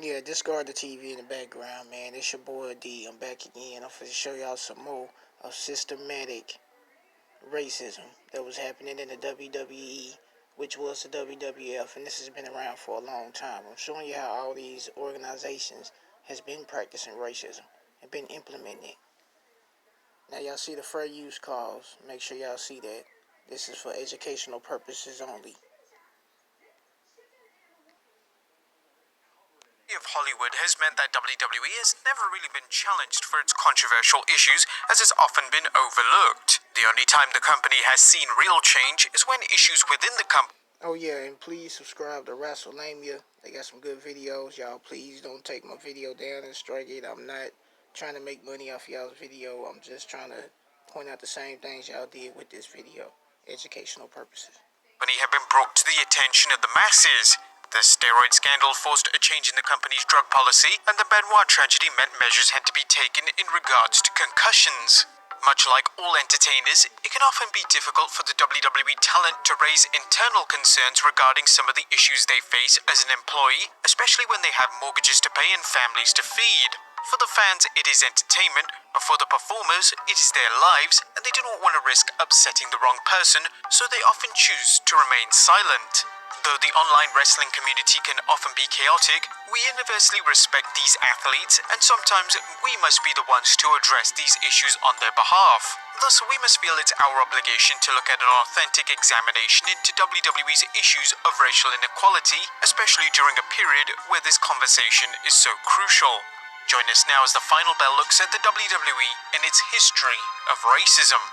Yeah, discard the TV in the background, man. It's your boy D. I'm back again. I'm finna show y'all some more of systematic racism that was happening in the WWE, which was the WWF, and this has been around for a long time. I'm showing you how all these organizations has been practicing racism and been implementing it. Now y'all see the fair use clause. Make sure y'all see that. This is for educational purposes only. Of Hollywood has meant that WWE has never really been challenged for its controversial issues, as it's often been overlooked. The only time the company has seen real change is when issues within the company. Oh yeah, and please subscribe to WrestleMania. They got some good videos. Y'all please don't take my video down and strike it. I'm not trying to make money off y'all's video. I'm just trying to point out the same things y'all did with this video. Educational purposes. Company have been brought to the attention of the masses. The steroid scandal forced a change in the company's drug policy, and the Benoit tragedy meant measures had to be taken in regards to concussions. Much like all entertainers, it can often be difficult for the WWE talent to raise internal concerns regarding some of the issues they face as an employee, especially when they have mortgages to pay and families to feed. For the fans, it is entertainment, but for the performers, it is their lives, and they do not want to risk upsetting the wrong person, so they often choose to remain silent. Though the online wrestling community can often be chaotic, we universally respect these athletes, and sometimes we must be the ones to address these issues on their behalf. Thus, we must feel it's our obligation to look at an authentic examination into WWE's issues of racial inequality, especially during a period where this conversation is so crucial. Join us now as the final bell looks at the WWE and its history of racism.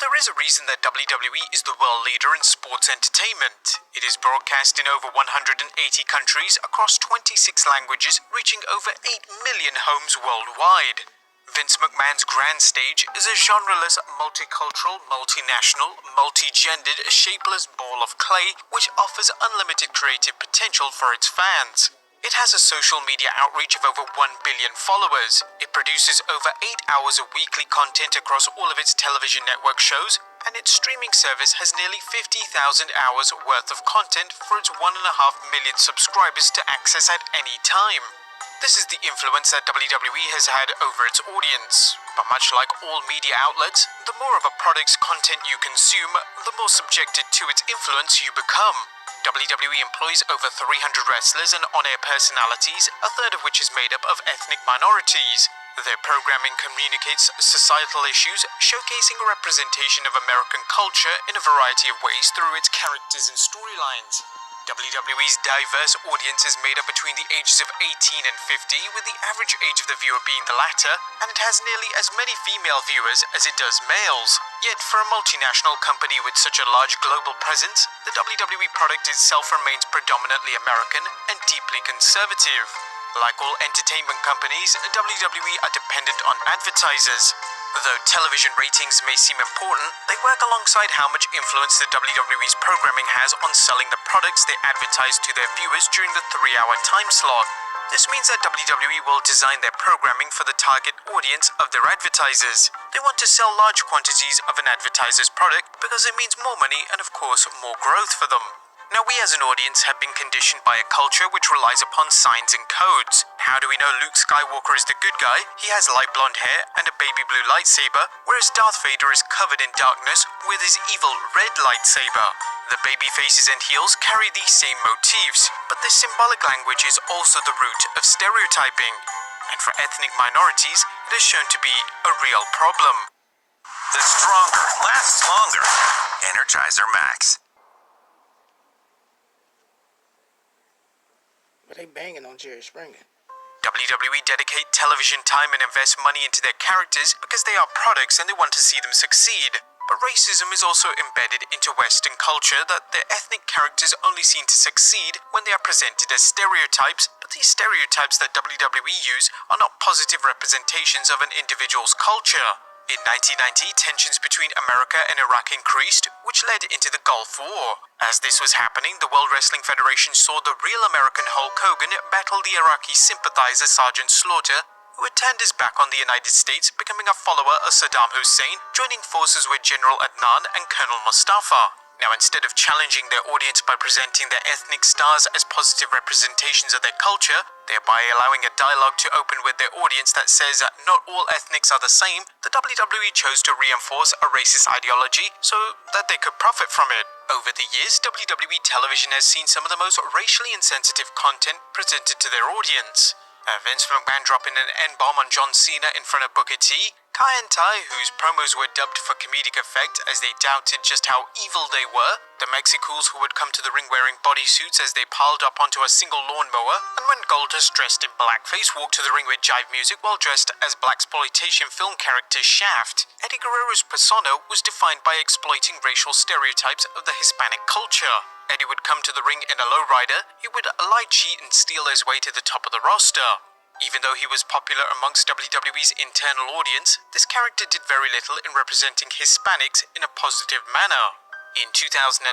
There is a reason that WWE is the world leader in sports entertainment. It is broadcast in over 180 countries across 26 languages, reaching over 8 million homes worldwide. Vince McMahon's Grand Stage is a genreless, multicultural, multinational, multi-gendered, shapeless ball of clay which offers unlimited creative potential for its fans. It has a social media outreach of over 1 billion followers. It produces over 8 hours of weekly content across all of its television network shows, and its streaming service has nearly 50,000 hours worth of content for its 1.5 million subscribers to access at any time. This is the influence that WWE has had over its audience. But much like all media outlets, the more of a product's content you consume, the more subjected to its influence you become. WWE employs over 300 wrestlers and on-air personalities, a third of which is made up of ethnic minorities. Their programming communicates societal issues, showcasing a representation of American culture in a variety of ways through its characters and storylines. WWE's diverse audience is made up between the ages of 18 and 50, with the average age of the viewer being the latter, and it has nearly as many female viewers as it does males. Yet, for a multinational company with such a large global presence, the WWE product itself remains predominantly American and deeply conservative. Like all entertainment companies, WWE are dependent on advertisers. Though television ratings may seem important, they work alongside how much influence the WWE's programming has on selling the products they advertise to their viewers during the 3-hour time slot. This means that WWE will design their programming for the target audience of their advertisers. They want to sell large quantities of an advertiser's product because it means more money and, of course, more growth for them. Now, we as an audience have been conditioned by a culture which relies upon signs and codes. How do we know Luke Skywalker is the good guy? He has light blonde hair and a baby blue lightsaber, whereas Darth Vader is covered in darkness with his evil red lightsaber. The baby faces and heels carry these same motifs, but this symbolic language is also the root of stereotyping. And for ethnic minorities, it is shown to be a real problem. The stronger lasts longer. Energizer Max. But they banging on Jerry Springer. WWE dedicate television time and invest money into their characters because they are products and they want to see them succeed. But racism is also embedded into Western culture that their ethnic characters only seem to succeed when they are presented as stereotypes, but these stereotypes that WWE use are not positive representations of an individual's culture. In 1990, tensions between America and Iraq increased, which led into the Gulf War. As this was happening, the World Wrestling Federation saw the real American Hulk Hogan battle the Iraqi sympathizer Sergeant Slaughter, who had turned his back on the United States, becoming a follower of Saddam Hussein, joining forces with General Adnan and Colonel Mustafa. Now, instead of challenging their audience by presenting their ethnic stars as positive representations of their culture, thereby allowing a dialogue to open with their audience that says that not all ethnics are the same, the WWE chose to reinforce a racist ideology so that they could profit from it. Over the years, WWE television has seen some of the most racially insensitive content presented to their audience. Vince McMahon dropping an N-bomb on John Cena in front of Booker T, Kai and Tai, whose promos were dubbed for comedic effect as they doubted just how evil they were, the Mexicools who would come to the ring wearing bodysuits as they piled up onto a single lawnmower, and when Goldust dressed in blackface walked to the ring with jive music while dressed as blaxploitation film character Shaft. Eddie Guerrero's persona was defined by exploiting racial stereotypes of the Hispanic culture. Eddie would come to the ring in a lowrider, he would light cheat and steal his way to the top of the roster. Even though he was popular amongst WWE's internal audience, this character did very little in representing Hispanics in a positive manner. In 2010,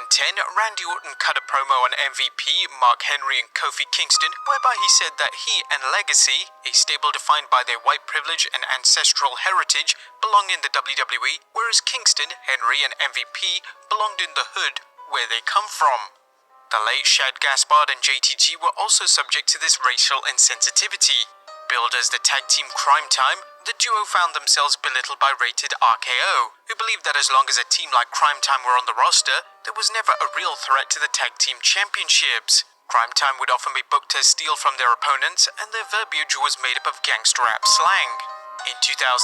Randy Orton cut a promo on MVP, Mark Henry and Kofi Kingston, whereby he said that he and Legacy, a stable defined by their white privilege and ancestral heritage, belong in the WWE, whereas Kingston, Henry and MVP belonged in the hood where they come from. The late Shad Gaspard and JTG were also subject to this racial insensitivity. Billed as the tag team Crime Time, the duo found themselves belittled by Rated RKO, who believed that as long as a team like Crime Time were on the roster, there was never a real threat to the tag team championships. Crime Time would often be booked as steal from their opponents, and their verbiage was made up of gangster rap slang. In 2004,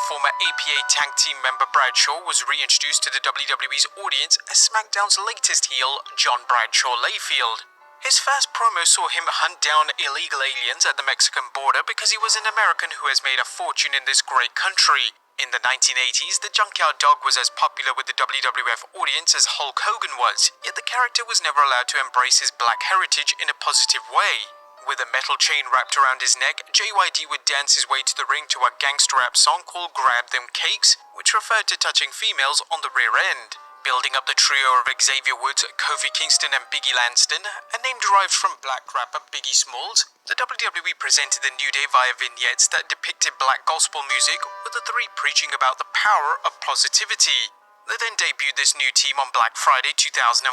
former APA tag team member Bradshaw was reintroduced to the WWE's audience as SmackDown's latest heel, John Bradshaw Layfield. His first promo saw him hunt down illegal aliens at the Mexican border because he was an American who has made a fortune in this great country. In the 1980s, the Junkyard Dog was as popular with the WWF audience as Hulk Hogan was, yet the character was never allowed to embrace his black heritage in a positive way. With a metal chain wrapped around his neck, JYD would dance his way to the ring to a gangster rap song called Grab Them Cakes, which referred to touching females on the rear end. Building up the trio of Xavier Woods, Kofi Kingston and Biggie Langston, a name derived from black rapper Biggie Smalls, the WWE presented the New Day via vignettes that depicted black gospel music, with the three preaching about the power of positivity. They then debuted this new team on Black Friday 2014.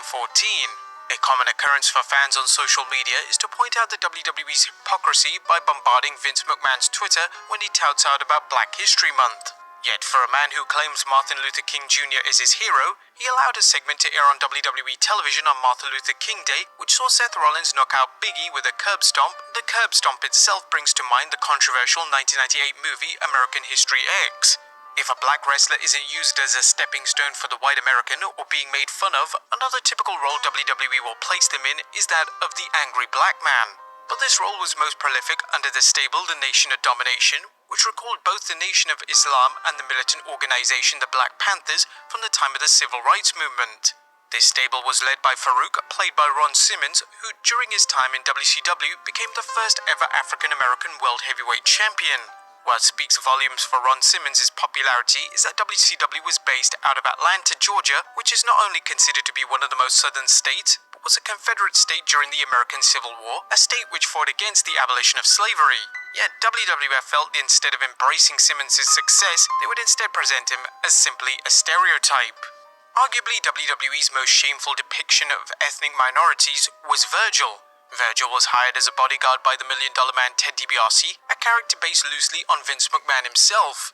A common occurrence for fans on social media is to point out the WWE's hypocrisy by bombarding Vince McMahon's Twitter when he touts out about Black History Month. Yet for a man who claims Martin Luther King Jr. is his hero, he allowed a segment to air on WWE television on Martin Luther King Day, which saw Seth Rollins knock out Big E with a curb stomp. The curb stomp itself brings to mind the controversial 1998 movie American History X. If a black wrestler isn't used as a stepping stone for the white American or being made fun of, another typical role WWE will place them in is that of the angry black man. But this role was most prolific under the stable The Nation of Domination, which recalled both the Nation of Islam and the militant organization the Black Panthers from the time of the Civil Rights Movement. This stable was led by Farouk, played by Ron Simmons, who during his time in WCW became the first ever African-American World Heavyweight Champion. What speaks volumes for Ron Simmons' popularity is that WCW was based out of Atlanta, Georgia, which is not only considered to be one of the most southern states, but was a Confederate state during the American Civil War, a state which fought against the abolition of slavery. Yet WWF felt that instead of embracing Simmons' success, they would instead present him as simply a stereotype. Arguably, WWE's most shameful depiction of ethnic minorities was Virgil. Virgil was hired as a bodyguard by the $1 Million Man Ted DiBiase, a character based loosely on Vince McMahon himself.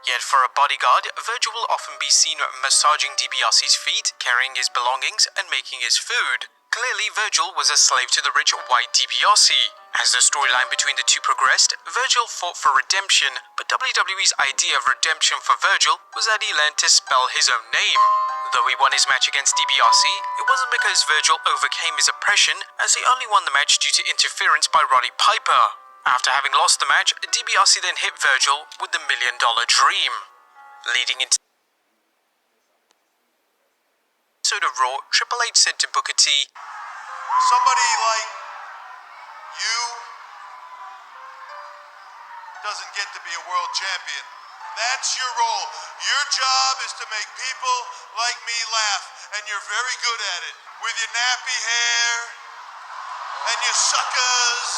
Yet for a bodyguard, Virgil will often be seen massaging DiBiase's feet, carrying his belongings, and making his food. Clearly, Virgil was a slave to the rich white DiBiase. As the storyline between the two progressed, Virgil fought for redemption, but WWE's idea of redemption for Virgil was that he learned to spell his own name. Though he won his match against DiBiase, it wasn't because Virgil overcame his oppression, as he only won the match due to interference by Roddy Piper. After having lost the match, DiBiase then hit Virgil with the $1 Million Dream. Leading into episode of Raw, Triple H said to Booker T, Somebody like you doesn't get to be a world champion. That's your role. Your job is to make people like me laugh, and you're very good at it. With your nappy hair and your suckers.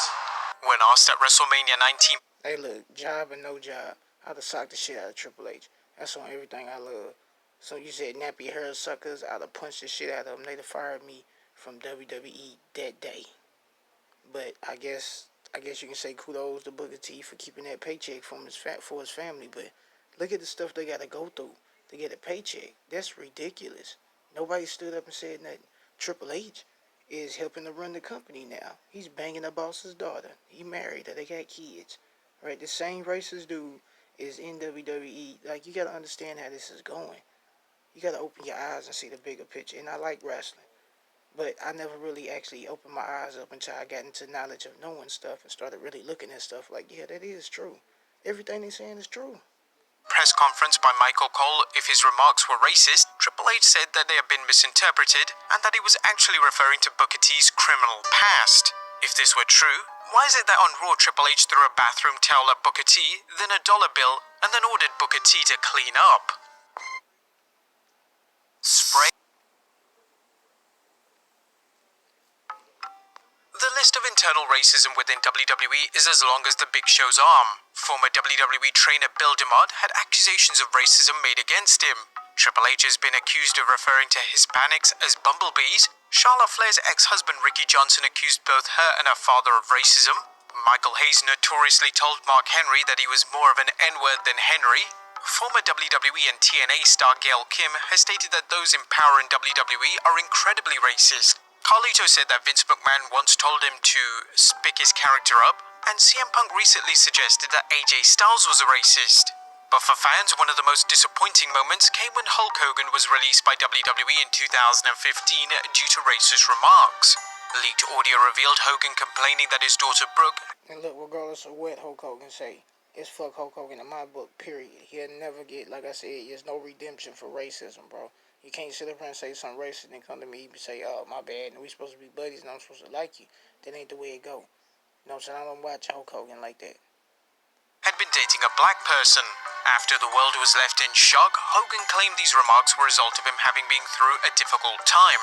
when asked at WrestleMania 19. Hey, look, job or no job, I'd have socked the shit out of Triple H. That's on everything I love. So you said nappy hair suckers, I'd have punched the shit out of them. They'd have fired me from WWE that day. But I guess you can say kudos to Booker T for keeping that paycheck for his family. But look at the stuff they got to go through to get a paycheck. That's ridiculous. Nobody stood up and said nothing. Triple H is helping to run the company now. He's banging the boss's daughter. He married her. They got kids. Right? The same racist dude is in WWE. Like, you got to understand how this is going. You got to open your eyes and see the bigger picture. And I like wrestling. But I never really actually opened my eyes up until I got into knowledge of knowing stuff and started really looking at stuff like, yeah, that is true. Everything they're saying is true. Press conference by Michael Cole, if his remarks were racist, Triple H said that they had been misinterpreted and that he was actually referring to Booker T's criminal past. If this were true, why is it that on Raw Triple H threw a bathroom towel at Booker T, then a dollar bill, and then ordered Booker T to clean up? Spray. The list of internal racism within WWE is as long as the Big Show's arm. Former WWE trainer Bill DeMott had accusations of racism made against him. Triple H has been accused of referring to Hispanics as bumblebees. Charlotte Flair's ex-husband Ricky Johnson accused both her and her father of racism. Michael Hayes notoriously told Mark Henry that he was more of an N-word than Henry. Former WWE and TNA star Gail Kim has stated that those in power in WWE are incredibly racist. Carlito said that Vince McMahon once told him to spick his character up, and CM Punk recently suggested that AJ Styles was a racist. But for fans, one of the most disappointing moments came when Hulk Hogan was released by WWE in 2015 due to racist remarks. Leaked audio revealed Hogan complaining that his daughter Brooke... And look, regardless of what Hulk Hogan say, it's fuck Hulk Hogan in my book, period. He'll never get, like I said, there's no redemption for racism, bro. You can't sit up here and say something racist and come to me and say, oh, my bad, and we supposed to be buddies and I'm supposed to like you. That ain't the way it go. You know what I'm saying? I don't watch Hulk Hogan like that. Had been dating a black person. After the world was left in shock, Hogan claimed these remarks were a result of him having been through a difficult time.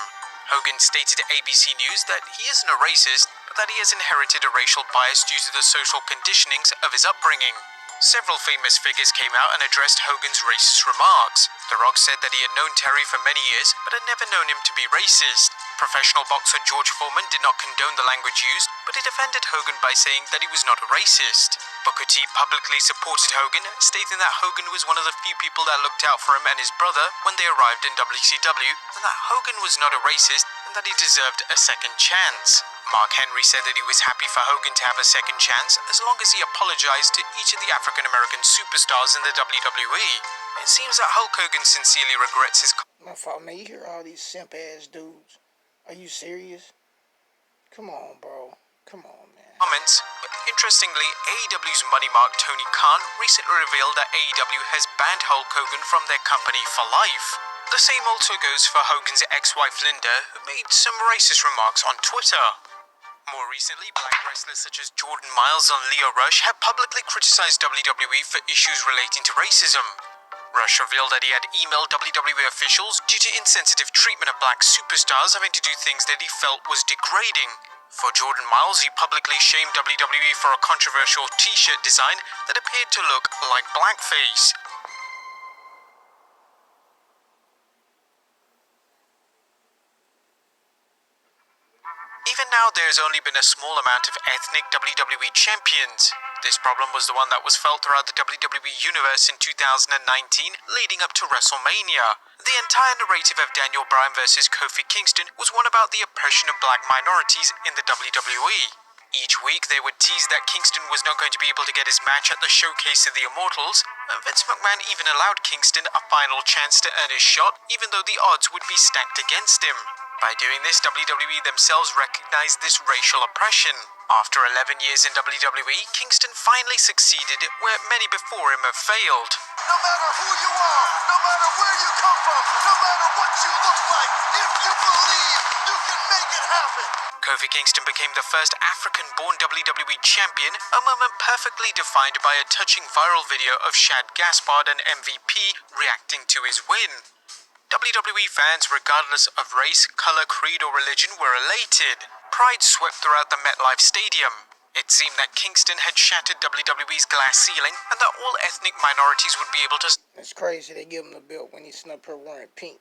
Hogan stated to ABC News that he isn't a racist, but that he has inherited a racial bias due to the social conditionings of his upbringing. Several famous figures came out and addressed Hogan's racist remarks. The Rock said that he had known Terry for many years, but had never known him to be racist. Professional boxer George Foreman did not condone the language used, but he defended Hogan by saying that he was not a racist. Booker T publicly supported Hogan, stating that Hogan was one of the few people that looked out for him and his brother when they arrived in WCW, and that Hogan was not a racist and that he deserved a second chance. Mark Henry said that he was happy for Hogan to have a second chance as long as he apologized to each of the African-American superstars in the WWE. It seems that Hulk Hogan sincerely regrets his... My fault, man. You hear all these simp-ass dudes. Are you serious? Come on, bro. Come on, man. Comments, but interestingly, AEW's money mark Tony Khan recently revealed that AEW has banned Hulk Hogan from their company for life. The same also goes for Hogan's ex-wife Linda, who made some racist remarks on Twitter. More recently, black wrestlers such as Jordan Miles and Leo Rush have publicly criticized WWE for issues relating to racism. Rush revealed that he had emailed WWE officials due to insensitive treatment of black superstars having to do things that he felt was degrading. For Jordan Miles, he publicly shamed WWE for a controversial t-shirt design that appeared to look like blackface. Even now, there has only been a small amount of ethnic WWE champions. This problem was the one that was felt throughout the WWE Universe in 2019, leading up to WrestleMania. The entire narrative of Daniel Bryan vs. Kofi Kingston was one about the oppression of black minorities in the WWE. Each week, they would tease that Kingston was not going to be able to get his match at the Showcase of the Immortals, and Vince McMahon even allowed Kingston a final chance to earn his shot, even though the odds would be stacked against him. By doing this, WWE themselves recognized this racial oppression. After 11 years in WWE, Kingston finally succeeded where many before him have failed. No matter who you are, no matter where you come from, no matter what you look like, if you believe, you can make it happen. Kofi Kingston became the first African-born WWE champion, a moment perfectly defined by a touching viral video of Shad Gaspard and MVP reacting to his win. WWE fans, regardless of race, color, creed, or religion, were elated. Pride swept throughout the MetLife Stadium. It seemed that Kingston had shattered WWE's glass ceiling and that all ethnic minorities would be able to... It's crazy they give him the belt when he snuck her wearing pink.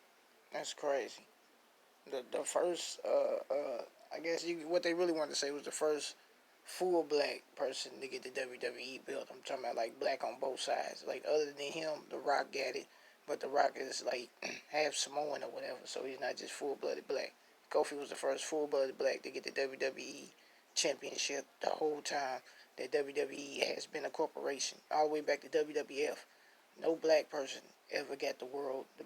That's crazy. The first, I guess what they really wanted to say was the first full black person to get the WWE belt. I'm talking about like black on both sides. Like other than him, The Rock got it, but The Rock is like half Samoan or whatever, so he's not just full-blooded black. Kofi was the first full-blooded black to get the WWE championship the whole time that WWE has been a corporation, all the way back to WWF. No black person ever got the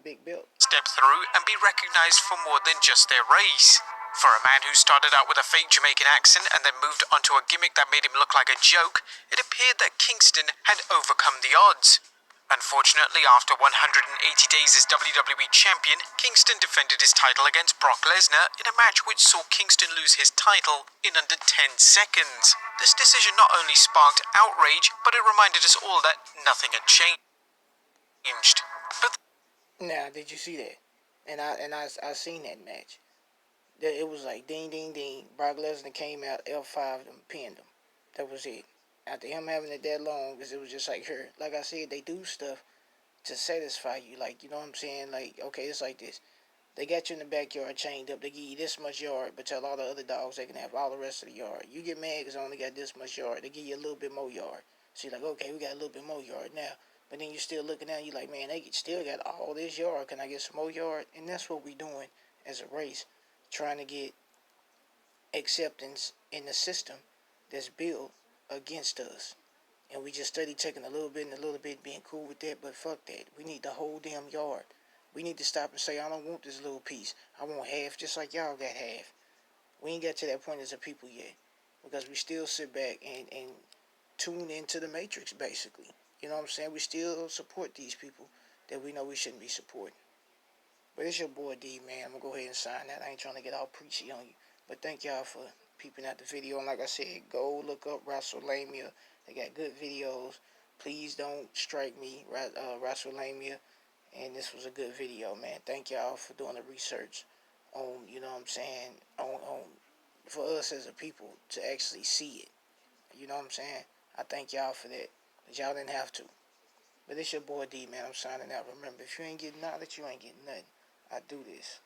big belt. Step through and be recognized for more than just their race. For a man who started out with a fake Jamaican accent and then moved onto a gimmick that made him look like a joke, it appeared that Kingston had overcome the odds. Unfortunately, after 180 days as WWE champion, Kingston defended his title against Brock Lesnar in a match which saw Kingston lose his title in under 10 seconds. This decision not only sparked outrage, but it reminded us all that nothing had changed. But now, did you see that? I seen that match. It was like ding, ding, ding. Brock Lesnar came out, F5'd him, pinned him. That was it. After him having it that long, because it was just like her. Like I said, they do stuff to satisfy you. Like, you know what I'm saying? Like, okay, it's like this. They got you in the backyard chained up. They give you this much yard, but tell all the other dogs they can have all the rest of the yard. You get mad because I only got this much yard. They give you a little bit more yard. So you're like, okay, we got a little bit more yard now. But then you're still looking at it, you're like, man, they still got all this yard. Can I get some more yard? And that's what we're doing as a race, trying to get acceptance in the system that's built against us. And we just study taking a little bit and a little bit, being cool with that, but fuck that. We need the whole damn yard. We need to stop and say, I don't want this little piece. I want half just like y'all got half. We ain't got to that point as a people yet, because we still sit back and tune into the matrix, basically. You know what I'm saying? We still support these people that we know we shouldn't be supporting. But it's your boy D, man. I'm going to go ahead and sign that. I ain't trying to get all preachy on you. But thank y'all for peeping out the video. And like I said, go look up WrestleMania. They got good videos. Please don't strike me, WrestleMania. And this was a good video, man. Thank y'all for doing the research on, you know what I'm saying, on for us as a people to actually see it. You know what I'm saying? I thank y'all for that. But y'all didn't have to. But it's your boy D, man. I'm signing out. Remember, if you ain't getting knowledge, you ain't getting nothing. I do this.